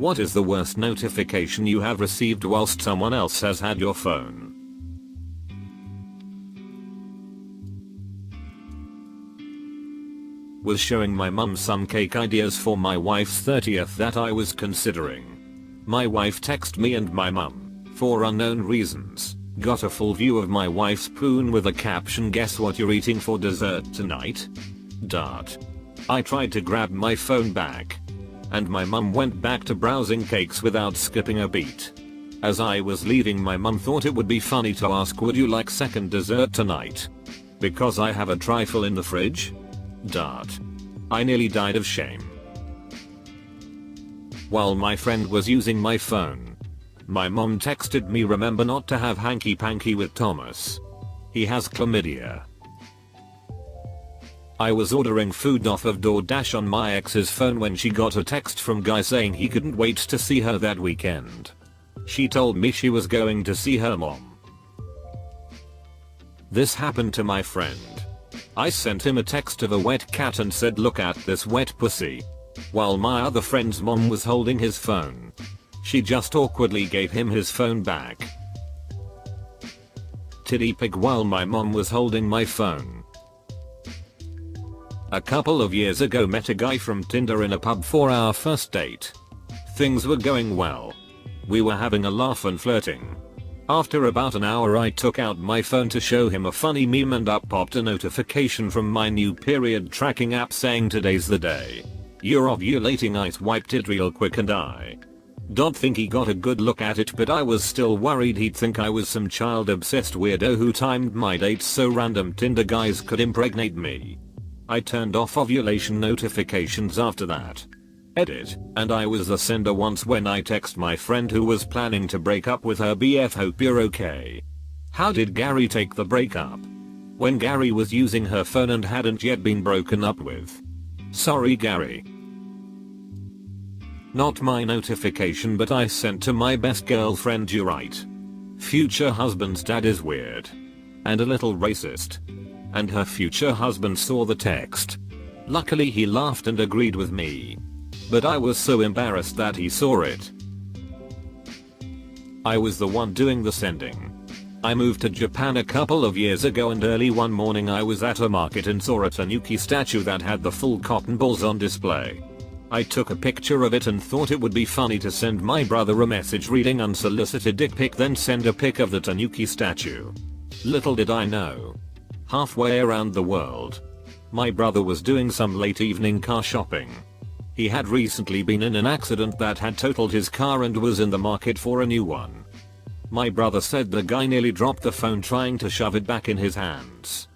What is the worst notification you have received whilst someone else has had your phone? Was showing my mum some cake ideas for my wife's 30th that I was considering. My wife texted me and my mum, for unknown reasons, got a full view of my wife's spoon with a caption, "Guess what you're eating for dessert tonight?" I tried to grab my phone back. And my mum went back to browsing cakes without skipping a beat. As I was leaving, my mum thought it would be funny to ask, "Would you like second dessert tonight? Because I have a trifle in the fridge?" I nearly died of shame. While my friend was using my phone, my mom texted me, "Remember not to have hanky panky with Thomas. He has chlamydia." I was ordering food off of DoorDash on my ex's phone when she got a text from guy saying he couldn't wait to see her that weekend. She told me she was going to see her mom. This happened to my friend. I sent him a text of a wet cat and said, "Look at this wet pussy," while my other friend's mom was holding his phone. She just awkwardly gave him his phone back. Titty pig while my mom was holding my phone. A couple of years ago, met a guy from Tinder in a pub for our first date. Things were going well. We were having a laugh and flirting. After about an hour, I took out my phone to show him a funny meme and up popped a notification from my new period tracking app saying, "Today's the day you're ovulating." I swiped it real quick and I don't think he got a good look at it, but I was still worried he'd think I was some child obsessed weirdo who timed my dates so random Tinder guys could impregnate me. I turned off ovulation notifications after that. Edit, and I was the sender once when I text my friend who was planning to break up with her BF, "Hope you're okay. How did Gary take the breakup?" When Gary was using her phone and hadn't yet been broken up with. Sorry Gary. Not my notification, but I sent to my best girlfriend, "You right. Future husband's dad is weird. And a little racist." And her future husband saw the text. Luckily he laughed and agreed with me. But I was so embarrassed that he saw it. I was the one doing the sending. I moved to Japan a couple of years ago, and early one morning I was at a market and saw a tanuki statue that had the full cotton balls on display. I took a picture of it and thought it would be funny to send my brother a message reading "unsolicited dick pic," then send a pic of the tanuki statue. Little did I know, halfway around the world, my brother was doing some late evening car shopping. He had recently been in an accident that had totaled his car and was in the market for a new one. My brother said the guy nearly dropped the phone trying to shove it back in his hands.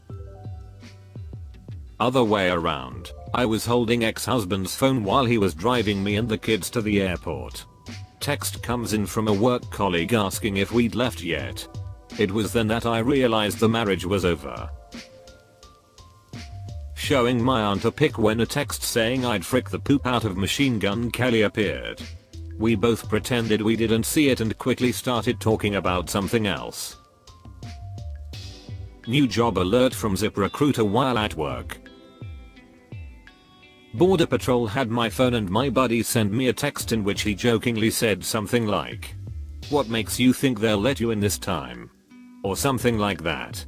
Other way around, I was holding ex-husband's phone while he was driving me and the kids to the airport. Text comes in from a work colleague asking if we'd left yet. It was then that I realized the marriage was over. Showing my aunt a pic when a text saying I'd frick the poop out of Machine Gun Kelly appeared. We both pretended we didn't see it and quickly started talking about something else. New job alert from ZipRecruiter while at work. Border Patrol had my phone and my buddy sent me a text in which he jokingly said something like, "What makes you think they'll let you in this time?" Or something like that.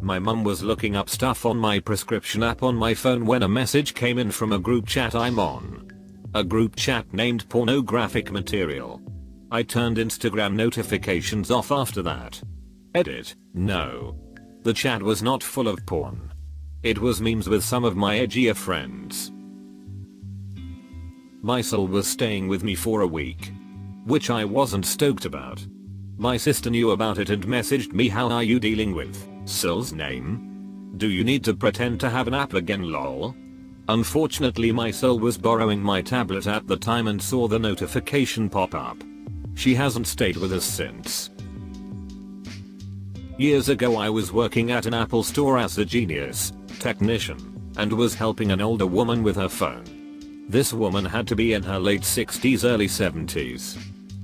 My mum was looking up stuff on my prescription app on my phone when a message came in from a group chat I'm on. A group chat named Pornographic Material. I turned Instagram notifications off after that. Edit, no. The chat was not full of porn. It was memes with some of my edgier friends. My soul was staying with me for a week, which I wasn't stoked about. My sister knew about it and messaged me, "How are you dealing with Sil's name? Do you need to pretend to have an app again, lol?" Unfortunately, my soul was borrowing my tablet at the time and saw the notification pop up. She hasn't stayed with us since. Years ago I was working at an Apple store as a genius technician and was helping an older woman with her phone. This woman had to be in her late 60s, early 70s.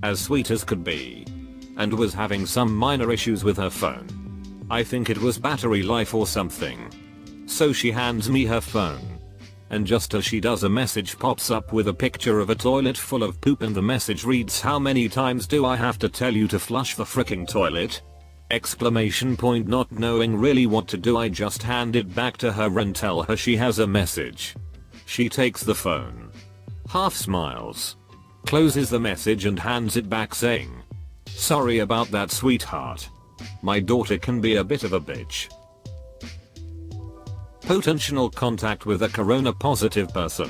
As sweet as could be. And was having some minor issues with her phone. I think it was battery life or something. So she hands me her phone. And just as she does, a message pops up with a picture of a toilet full of poop, and the message reads, "How many times do I have to tell you to flush the fricking toilet?" Exclamation point. Not knowing really what to do, I just hand it back to her and tell her she has a message. She takes the phone, half smiles, closes the message and hands it back saying, "Sorry about that, sweetheart. My daughter can be a bit of a bitch." Potential contact with a corona positive person.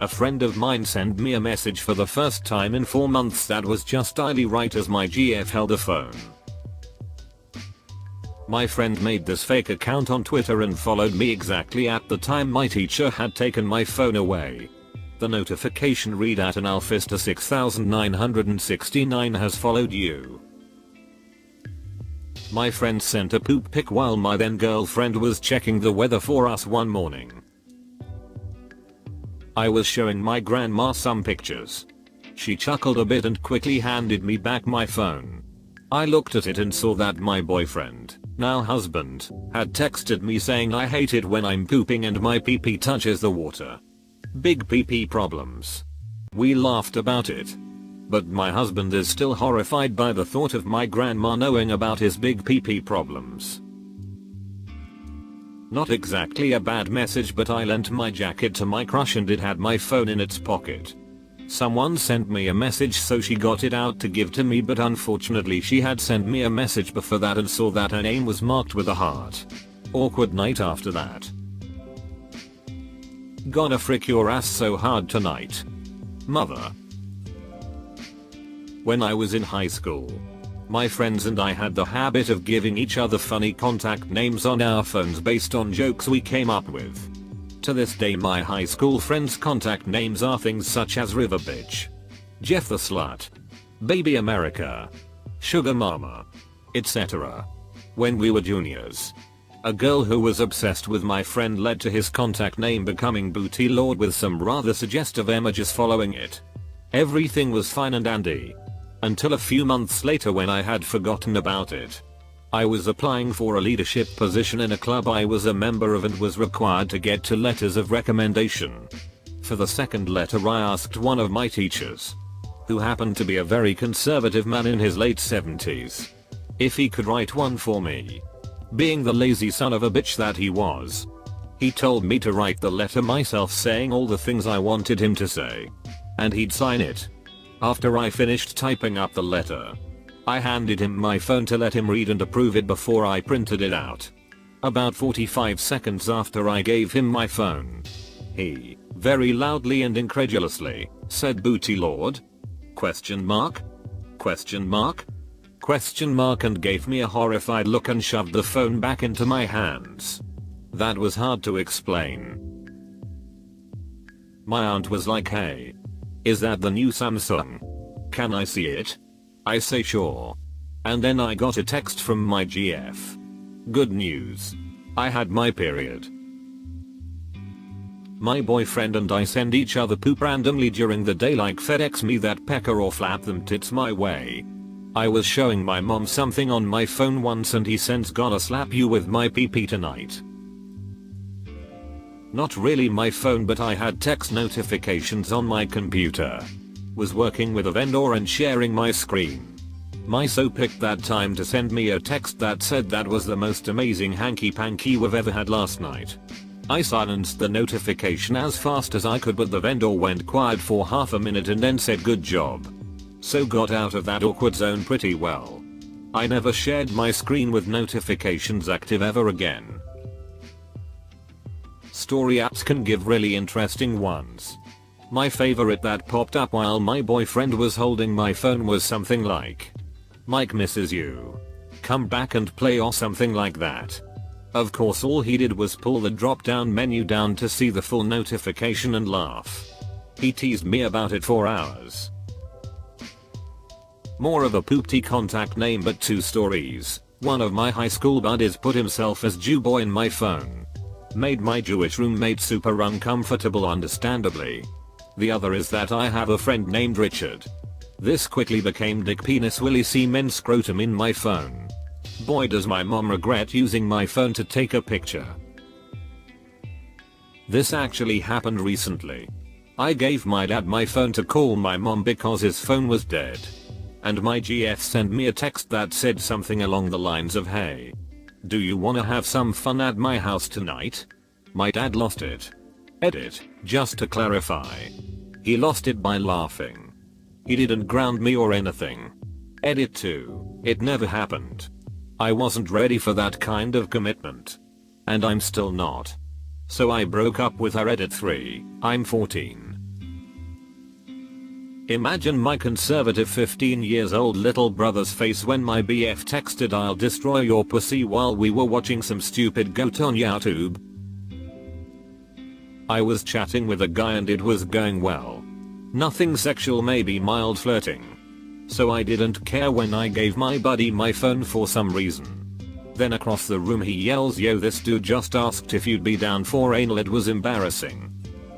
A friend of mine sent me a message for the first time in 4 months that was just daily right as my GF held a phone. My friend made this fake account on Twitter and followed me exactly at the time my teacher had taken my phone away. The notification read, "At an Alphista 6969 has followed you." My friend sent a poop pic while my then girlfriend was checking the weather for us one morning. I was showing my grandma some pictures. She chuckled a bit and quickly handed me back my phone. I looked at it and saw that my boyfriend, now husband, had texted me saying, "I hate it when I'm pooping and my pee-pee touches the water. Big pee-pee problems." We laughed about it. But my husband is still horrified by the thought of my grandma knowing about his big pee-pee problems. Not exactly a bad message, but I lent my jacket to my crush and it had my phone in its pocket. Someone sent me a message, so she got it out to give to me, but unfortunately she had sent me a message before that and saw that her name was marked with a heart. Awkward night after that. Gonna frick your ass so hard tonight. Mother. When I was in high school, my friends and I had the habit of giving each other funny contact names on our phones based on jokes we came up with. To this day, my high school friends' contact names are things such as River Bitch, Jeff the Slut, Baby America, Sugar Mama, etc. When we were juniors, a girl who was obsessed with my friend led to his contact name becoming Booty Lord with some rather suggestive images following it. Everything was fine and dandy. Until a few months later, when I had forgotten about it. I was applying for a leadership position in a club I was a member of and was required to get 2 letters of recommendation. For the second letter, I asked one of my teachers, who happened to be a very conservative man in his late 70s, if he could write one for me. Being the lazy son of a bitch that he was, he told me to write the letter myself, saying all the things I wanted him to say, and he'd sign it. After I finished typing up the letter, I handed him my phone to let him read and approve it before I printed it out. About 45 seconds after I gave him my phone, he, very loudly and incredulously, said, "Booty Lord? Question mark? Question mark? Question mark," and gave me a horrified look and shoved the phone back into my hands. That was hard to explain. My aunt was like, "Hey, is that the new Samsung? Can I see it?" I say sure. And then I got a text from my GF. Good news. I had my period. My boyfriend and I send each other poop randomly during the day, like FedEx me that pecker or flap them tits my way. I was showing my mom something on my phone once and he sends, "Gonna slap you with my pee-pee tonight." Not really my phone, but I had text notifications on my computer. Was working with a vendor and sharing my screen. My so picked that time to send me a text that said that was the most amazing hanky panky we've ever had last night. I silenced the notification as fast as I could, but the vendor went quiet for half a minute and then said, "Good job." So got out of that awkward zone pretty well. I never shared my screen with notifications active ever again. Story apps can give really interesting ones. My favorite that popped up while my boyfriend was holding my phone was something like, "Mike misses you. Come back and play," or something like that. Of course, all he did was pull the drop down menu down to see the full notification and laugh. He teased me about it for hours. More of a poopty contact name, but 2 stories. One of my high school buddies put himself as Jew boy in my phone. Made my Jewish roommate super uncomfortable, understandably. The other is that I have a friend named Richard. This quickly became Dick Penis Willie Semen Scrotum in my phone. Boy, does my mom regret using my phone to take a picture. This actually happened recently. I gave my dad my phone to call my mom because his phone was dead. And my GF sent me a text that said something along the lines of, "Hey, do you wanna have some fun at my house tonight?" My dad lost it. Edit, just to clarify. He lost it by laughing. He didn't ground me or anything. Edit 2, it never happened. I wasn't ready for that kind of commitment. And I'm still not. So I broke up with her. Edit 3, I'm 14. Imagine my conservative 15 years old little brother's face when my BF texted, "I'll destroy your pussy," while we were watching some stupid goat on YouTube. I was chatting with a guy and it was going well. Nothing sexual, maybe mild flirting. So I didn't care when I gave my buddy my phone for some reason. Then across the room he yells, "Yo, this dude just asked if you'd be down for anal." It was embarrassing.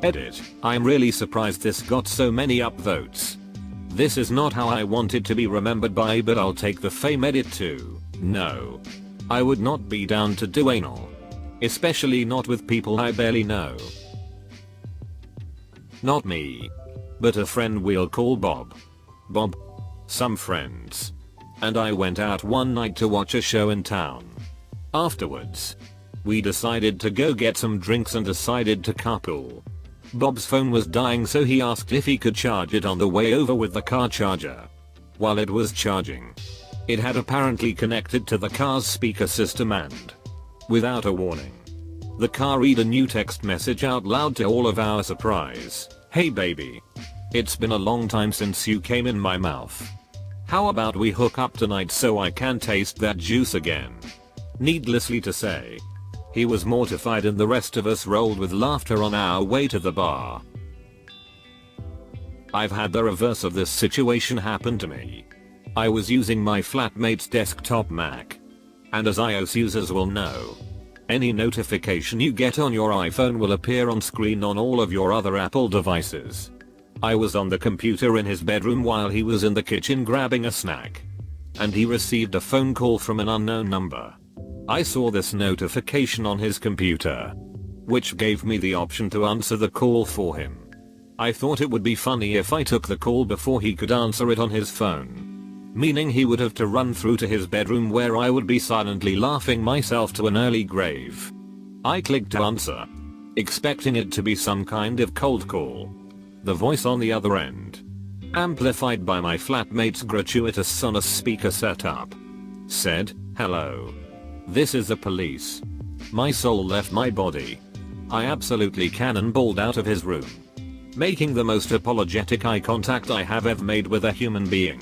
Edit, I'm really surprised this got so many upvotes. This is not how I wanted to be remembered by, but I'll take the fame. Edit 2, no. I would not be down to do anal. Especially not with people I barely know. Not me. But a friend we'll call Bob. Bob. Some friends. And I went out one night to watch a show in town. Afterwards, we decided to go get some drinks and decided to carpool. Bob's phone was dying, so he asked if he could charge it on the way over with the car charger. While it was charging, it had apparently connected to the car's speaker system and, without a warning, the car read a new text message out loud. To all of our surprise, "Hey baby, it's been a long time since you came in my mouth. How about we hook up tonight so I can taste that juice again?" Needlessly to say, he was mortified and the rest of us rolled with laughter on our way to the bar. I've had the reverse of this situation happen to me. I was using my flatmate's desktop Mac. And as iOS users will know, any notification you get on your iPhone will appear on screen on all of your other Apple devices. I was on the computer in his bedroom while he was in the kitchen grabbing a snack. And he received a phone call from an unknown number. I saw this notification on his computer, which gave me the option to answer the call for him. I thought it would be funny if I took the call before he could answer it on his phone, meaning he would have to run through to his bedroom where I would be silently laughing myself to an early grave. I clicked to answer, expecting it to be some kind of cold call. The voice on the other end, amplified by my flatmate's gratuitous Sonos speaker setup, said, "Hello. This is the police. My soul left my body." I absolutely cannonballed out of his room, making the most apologetic eye contact I have ever made with a human being.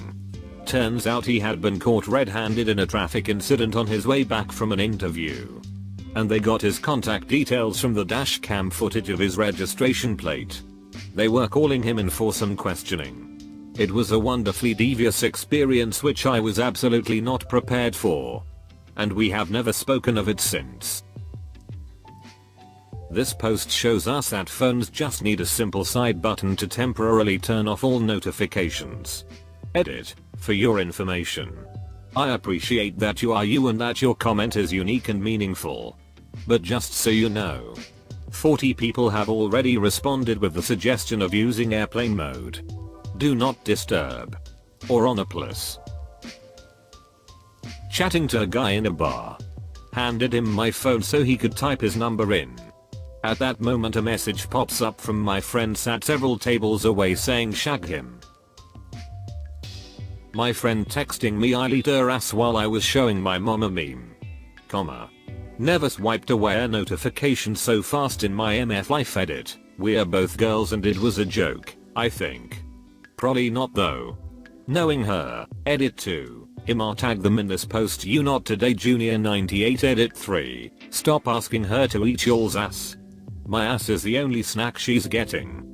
Turns out he had been caught red-handed in a traffic incident on his way back from an interview. And they got his contact details from the dash cam footage of his registration plate. They were calling him in for some questioning. It was a wonderfully devious experience which I was absolutely not prepared for. And we have never spoken of it since. This post shows us that phones just need a simple side button to temporarily turn off all notifications. Edit, for your information. I appreciate that you are you and that your comment is unique and meaningful. But just so you know, 40 people have already responded with the suggestion of using airplane mode, do not disturb, or on a plus. Chatting to a guy in a bar. Handed him my phone so he could type his number in. At that moment a message pops up from my friend sat several tables away saying shag him. My friend texting me I ate her ass while I was showing my mom a meme. Comma. Never swiped away a notification so fast in my MF life. Edit. We're both girls and it was a joke, I think. Probably not though. Knowing her. Edit 2. Tag them in this post. You not today Junior 98. Edit 3. Stop asking her to eat y'all's ass. My ass is the only snack she's getting.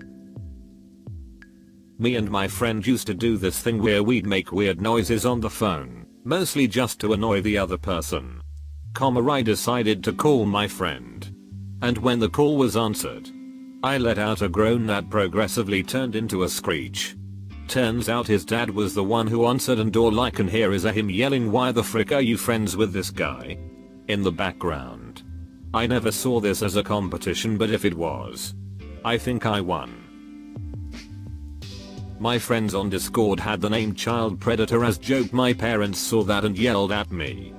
Me and my friend used to do this thing where we'd make weird noises on the phone, mostly just to annoy the other person. I decided to call my friend. And when the call was answered, I let out a groan that progressively turned into a screech. Turns out his dad was the one who answered and all I can hear is him yelling, "Why the frick are you friends with this guy?" in the background. I never saw this as a competition, but if it was, I think I won. My friends on Discord had the name child predator as joke. My parents saw that and yelled at me.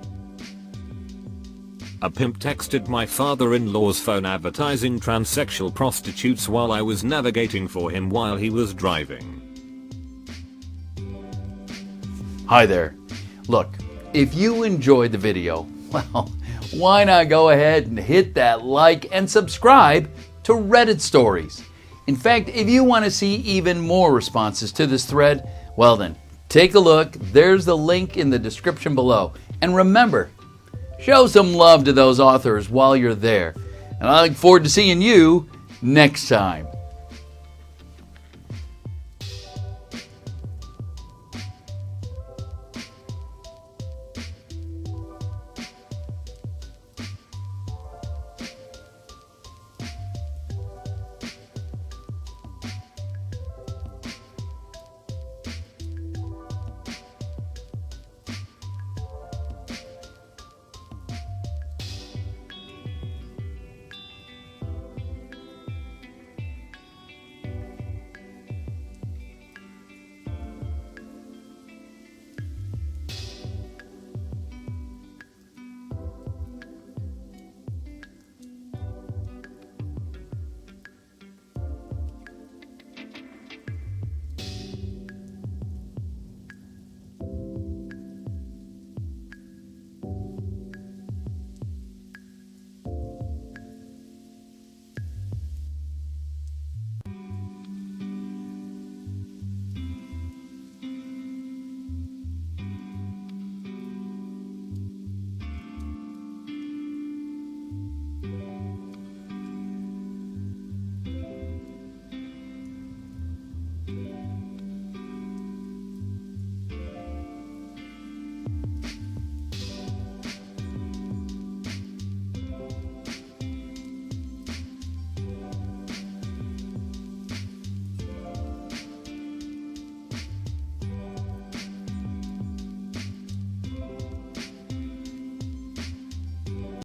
A pimp texted my father-in-law's phone advertising transsexual prostitutes while I was navigating for him while he was driving. Hi there. Look, if you enjoyed the video, well, why not go ahead and hit that like and subscribe to Reddit Stories. In fact, if you want to see even more responses to this thread, well then, take a look. There's the link in the description below. And remember, show some love to those authors while you're there. And I look forward to seeing you next time.